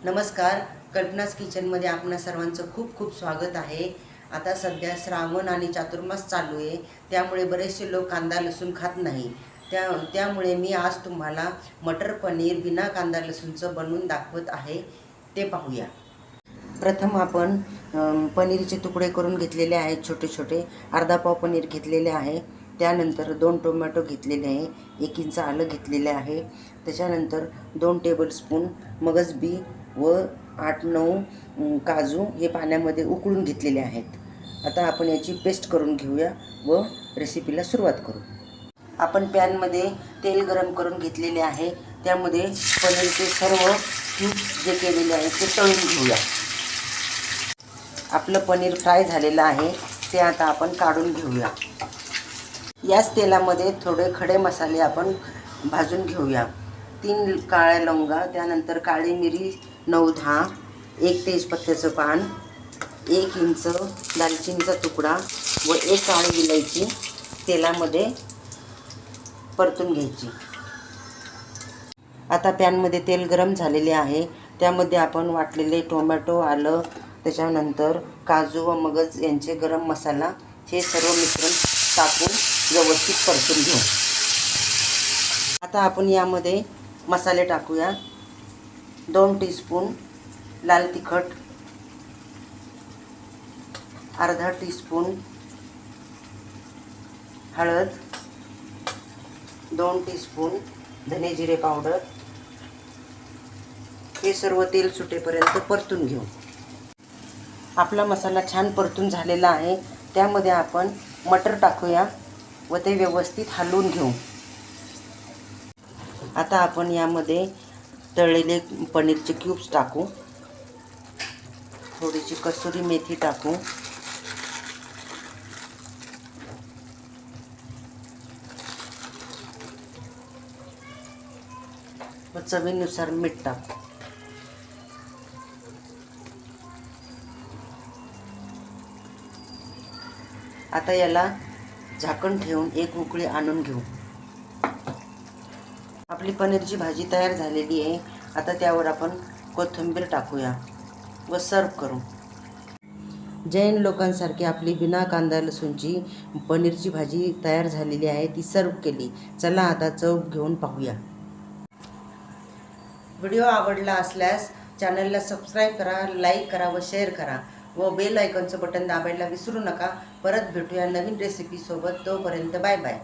नमस्कार, कल्पनास किचनमध्ये आपणा सर्वांचं खूप खूप स्वागत आहे। आता सध्या श्रावण आणि चातुर्मास चालू आहे, त्यामुळे बरेचसे लोक कांदा लसूण खात नाही। त्यामुळे मी आज तुम्हाला मटर पनीर बिना कांदा लसूणचं बनवून दाखवत आहे, ते पाहूया। प्रथम आपण पनीरचे तुकडे करून घेतलेले आहेत, छोटे छोटे अर्धा पाव पनीर घेतलेले आहे। त्यानंतर 2 टोमॅटो घेतलेले आहे, 1 इंच आलं घेतलेले आहे। त्याच्यानंतर 2 टेबलस्पून मगजबी व 8-9 काजू हे पाण्यामध्ये उकळून घेतलेले आहेत। आता आपण याची पेस्ट करून घेऊया व रेसिपीला सुरुवात करू। आपण पॅनमध्ये तेल गरम करून घेतलेले आहे, त्यामध्ये पनीरचे सर्व क्यूब्स जे केलेले आहेत ते तळून घेऊया। आपलं पनीर फ्राय झालेलं आहे, ते आता आपण काढून घेऊया। याच तेलामध्ये थोडे खडे मसाले आपण भाजून घेऊया। 3 काळ्या लवंगा, त्यानंतर काळी मिरी 9-10, 1 तेजपत्त्याचं पान, 1 इंच दालचिनीचा तुकडा व 1 काळी विलायची तेलामध्ये परतून घ्यायची। आता पॅनमध्ये तेल गरम झालेले आहे, त्यामध्ये आपण वाटलेले टोमॅटो, आलं, त्याच्यानंतर काजू व मगज यांचे गरम मसाला हे सर्व मिश्रण टाकून व्यवस्थित परतून घेऊ। आता आपण यामध्ये मसाले टाकूया। 2 टीस्पून लाल तिखट, अर्धा टीस्पून हळद, 2 टीस्पून धने जिरे पावडर, हे सर्व तेल सुटेपर्यंत परतून घेऊ। आपला मसाला छान परतून झालेला आहे, त्यामध्ये आपण मटर टाकूया व ते व्यवस्थित हलवून घेऊ। आता आपण यामध्ये तळलेले पनीरचे क्यूब्स टाकू, थोडीशी कसुरी मेथी टाकू, व चवीनुसार मीठ टाकू। आता याला झाकण ठेवून एक उकळी आणून घेऊ। आपली पनीरची भाजी तयार झालेली आहे। आता त्यावर आपण कोथिंबीर टाकूया व सर्व करू। जैन लोकांसारखी आपली बिना कांदा लसूणची पनीरची भाजी तयार झालेली आहे, ती सर्व केली। चला आता चव घेऊन पाहूया। व्हिडिओ आवडला असल्यास चॅनलला सबस्क्राईब करा, लाईक करा व शेअर करा व बेल आयकॉनचं बटन दाबायला विसरू नका। परत भेटूया नवीन रेसिपी सोबत, तोपर्यंत बाय बाय।